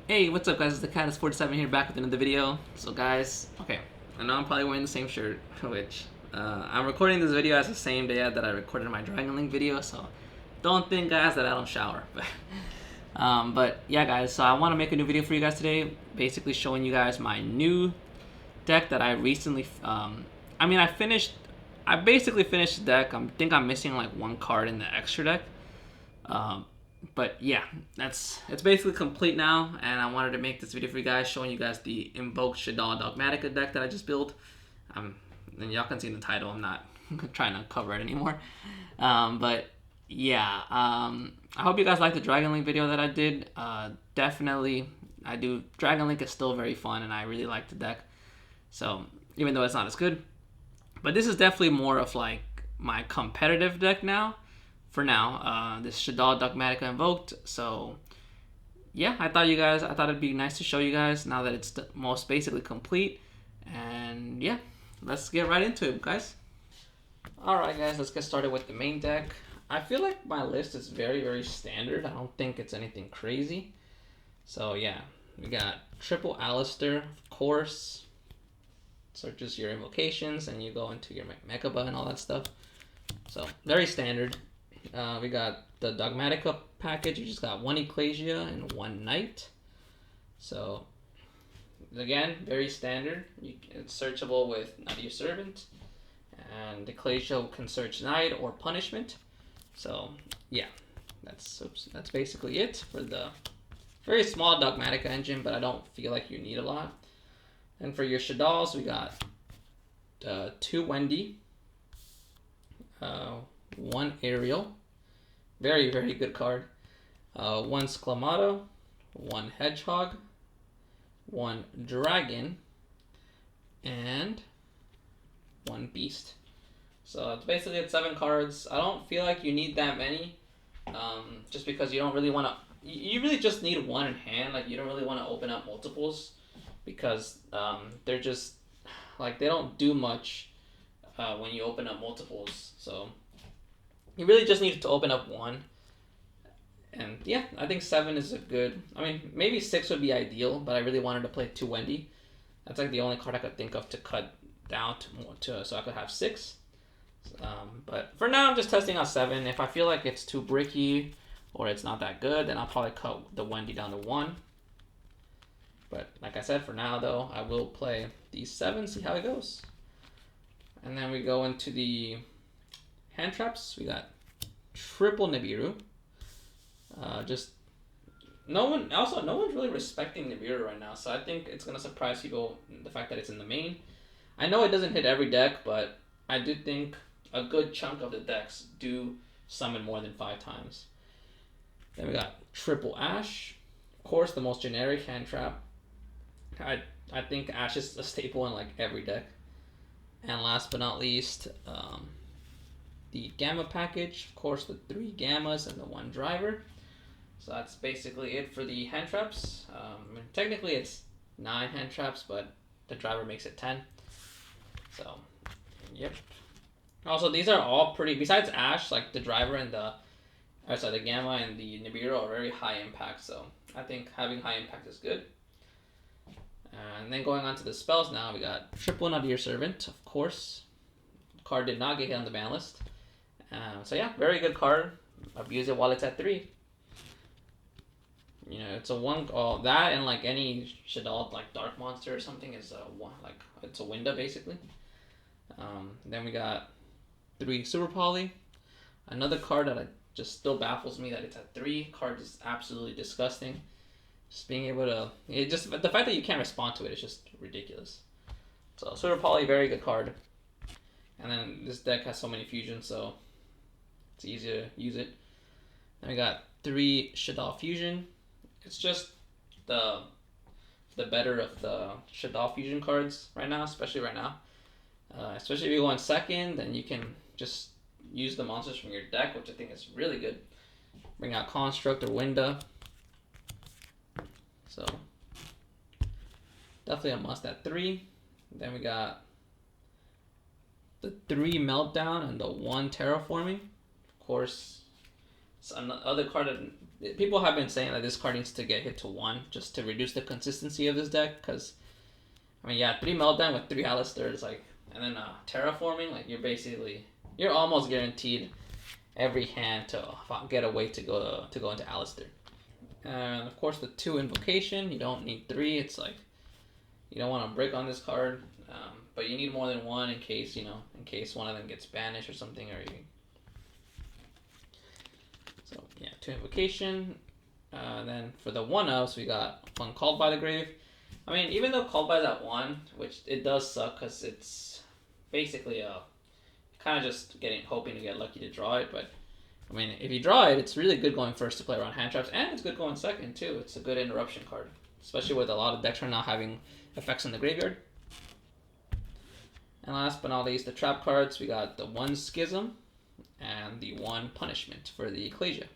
Hey, what's up guys, it's the Cat47 here, back with another video. So guys, okay, I know I'm probably wearing the same shirt, which, I'm recording this video as the same day that I recorded my Dragon Link video, so don't think guys that I don't shower, but yeah guys, so I want to make a new video for you guys today, basically showing you guys my new deck that I recently, I basically finished the deck. I think I'm missing like one card in the extra deck. But yeah, it's basically complete now, and I wanted to make this video for you guys, showing you guys the Invoked Shaddoll Dogmatika deck that I just built. And y'all can see in the title, I'm not trying to cover it anymore. But yeah, I hope you guys liked the Dragon Link video that I did. Definitely, I do. Dragon Link is still very fun, and I really like the deck. So even though it's not as good, but this is definitely more of like my competitive deck now. For now, this Shaddoll Dogmatika Invoked. So yeah, I thought it'd be nice to show you guys now that it's most basically complete. And yeah, let's get right into it, guys. Alright guys, let's get started with the main deck. I feel like my list is very standard. I don't think it's anything crazy. So yeah, we got triple Alistair, of course. Searches your invocations and you go into your Mechaba and all that stuff. So very standard. We got the Dogmatika package. You just got one Ecclesia and one Knight. So again, very standard. It's searchable with Knight of your Servant, and Ecclesia can search Knight or Punishment. So yeah, that's basically it for the very small Dogmatika engine, but I don't feel like you need a lot. And for your Shaddolls, we got 2 Wendy, 1 Ariel, very good card, 1 Sclamato, 1 Hedgehog, 1 Dragon, and 1 Beast. So it's basically 7 cards. I don't feel like you need that many, just because you don't really want to. You really just need 1 in hand. Like you don't really want to open up multiples, because they're just like they don't do much when you open up multiples. So you really just need to open up 1. And yeah, I think 7 is a good. I mean, maybe 6 would be ideal, but I really wanted to play 2 Wendy. That's like the only card I could think of to cut down to so I could have 6. But for now, I'm just testing out 7. If I feel like it's too bricky or it's not that good, then I'll probably cut the Wendy down to 1. But like I said, for now though, I will play these 7, see how it goes. And then we go into the hand traps. We got triple Nibiru. Just no one's really respecting Nibiru right now, so I think it's gonna surprise people the fact that it's in the main. I know it doesn't hit every deck, but I do think a good chunk of the decks do summon more than 5 times. Then we got triple Ash, of course, the most generic hand trap. I think Ash is a staple in like every deck. And last but not least, the Gamma package, of course, the 3 Gammas and the 1 Driver. So that's basically it for the hand traps. Technically it's 9 hand traps, but the Driver makes it 10. So, yep. Also, these are all pretty, besides Ash, like the Driver and the Gamma and the Nibiru are very high impact, so I think having high impact is good. And then going on to the spells now, we got triple Knight of your Servant, of course. The card did not get hit on the ban list. So yeah, very good card. Abuse it while it's at 3. You know, it's a 1. That and like any Shaddoll, like Dark Monster or something, is a 1. Like it's a window basically. Then we got 3 Super Poly. Another card that just still baffles me that it's at 3. Card is absolutely disgusting. Just being able to, the fact that you can't respond to it is just ridiculous. So Super Poly, very good card. And then this deck has so many fusions, so it's easy to use it. Then we got 3 Shaddoll Fusion. It's just the better of the Shaddoll Fusion cards right now, especially right now. Especially if you go in second, then you can just use the monsters from your deck, which I think is really good. Bring out Construct or Winda. So definitely a must at 3. Then we got the 3 Meltdown and the 1 Terraforming. Of course, other card that people have been saying that this card needs to get hit to 1 just to reduce the consistency of this deck. Because I mean, yeah, 3 Meltdown with 3 Alistair is like, and then Terraforming, like you're almost guaranteed every hand to get a way to go into Alistair. And of course the 2 Invocation, you don't need 3. It's like you don't want to break on this card, but you need more than 1 in case one of them gets banished or something. So yeah, 2 Invocation. Then for the 1-ofs, we got 1 Called by the Grave. I mean, even though Called by that 1, which it does suck because it's basically kind of just hoping to get lucky to draw it, but I mean, if you draw it, it's really good going first to play around hand traps, and it's good going second too. It's a good interruption card, especially with a lot of decks right now having effects in the graveyard. And last but not least, the trap cards. We got the 1 Schism and the 1 Punishment for the Ecclesia.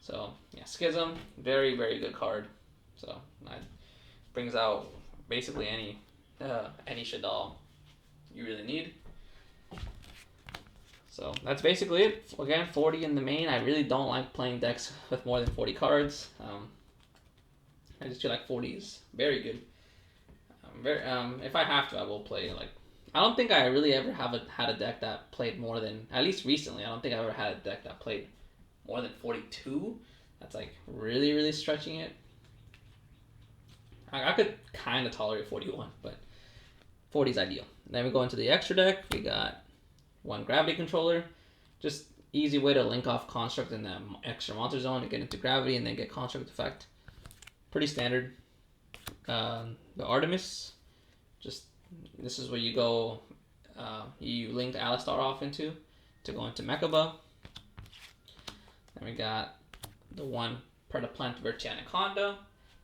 So yeah, Schism, very, very good card. So that brings out basically any Shaddoll you really need. So that's basically it. Again, 40 in the main. I really don't like playing decks with more than 40 cards. I just feel like 40 is very good. If I have to, I will play like. I don't think I really ever had a deck that played more than, at least recently, I don't think I ever had a deck that played more than 42. That's like really, really stretching it. I could kind of tolerate 41, but 40 is ideal. Then we go into the extra deck. We got 1 Gravity Controller. Just easy way to link off Construct in the extra monster zone to get into Gravity and then get Construct effect. Pretty standard. The Artemis. Just this is where you go. You link Alistar off into to go into Mechaba. Then we got the 1 Predaplant Vertianaconda,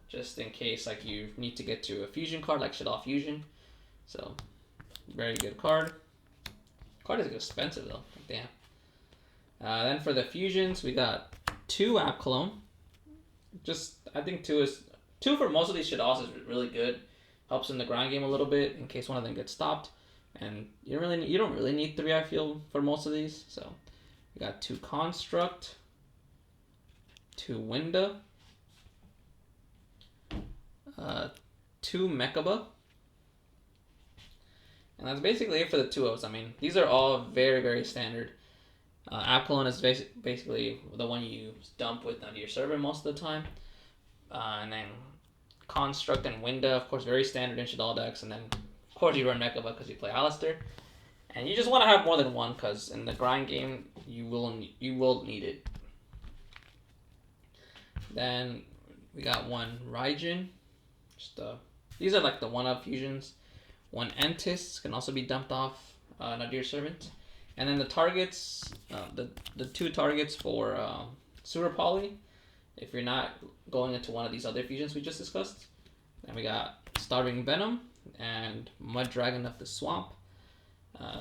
just in case like you need to get to a fusion card like Shaddoll Fusion. So very good card. Card is expensive though. Damn. Then for the fusions, we got 2 App Clone. Just I think 2 for most of these Shaddolls is really good. Helps in the ground game a little bit in case one of them gets stopped. And you don't really need 3, I feel, for most of these. So we got 2 Construct, 2 Winda, 2 Mechaba. And that's basically it for the 2-ofs. I mean, these are all very, very standard. App Clone is basically the one you dump with onto your server most of the time. And then Construct and Winda, of course, very standard in Shaddoll decks. And then, of course, you run Mechaba because you play Alistair. And you just want to have more than 1 because in the grind game, you will need it. Then we got 1 Raijin. These are like the 1-of fusions. 1 Entis can also be dumped off Nadir Servant. And then the targets, the 2 targets for Sewer Poly, if you're not going into one of these other fusions we just discussed. Then we got Starving Venom and Mud Dragon of the Swamp.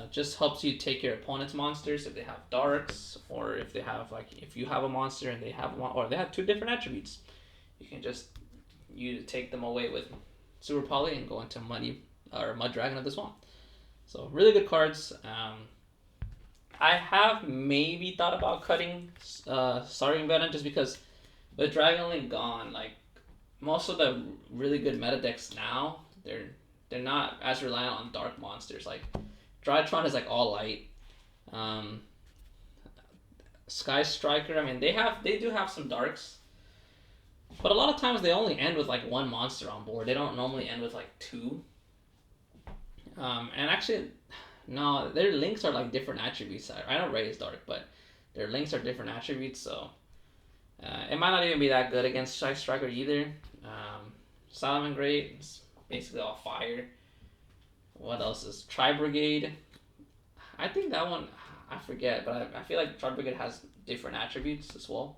Just helps you take your opponent's monsters if they have darks, or if they have if you have a monster and they have one, or they have 2 different attributes. You can just take them away with Sewer Poly and go into Mud Dragon of the Swamp. So really good cards. I have maybe thought about cutting Starving Venom just because with Dragon Link gone, like most of the really good meta decks now, they're not as reliant on dark monsters. Like Drytron is like all light. Sky Striker, I mean they do have some darks, but a lot of times they only end with like 1 monster on board. They don't normally end with like 2. And actually, no, their links are like different attributes. I know Ray is dark, but their links are different attributes, so it might not even be that good against Sky Striker either. Solomon Great is basically all fire. What else is Tri Brigade? I think that one I forget, but I feel like Tri Brigade has different attributes as well.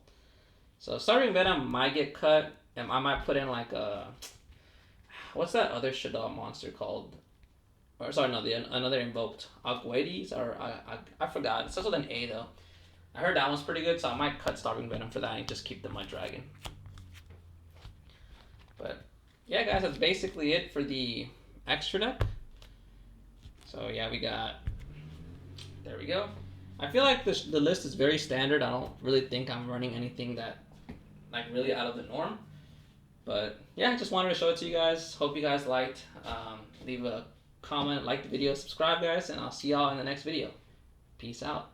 So Starving Venom might get cut, and I might put in like what's that other Shaddoll monster called? Or sorry, no, another Invoked Aguedes, or I forgot. It starts with an A though. I heard that one's pretty good, so I might cut Starving Venom for that and just keep the Mud Dragon. But yeah, guys, that's basically it for the extra deck. So yeah, there we go. I feel like the list is very standard. I don't really think I'm running anything that like really out of the norm. But yeah, just wanted to show it to you guys. Hope you guys liked. Leave a comment, like the video, subscribe, guys, and I'll see y'all in the next video. Peace out.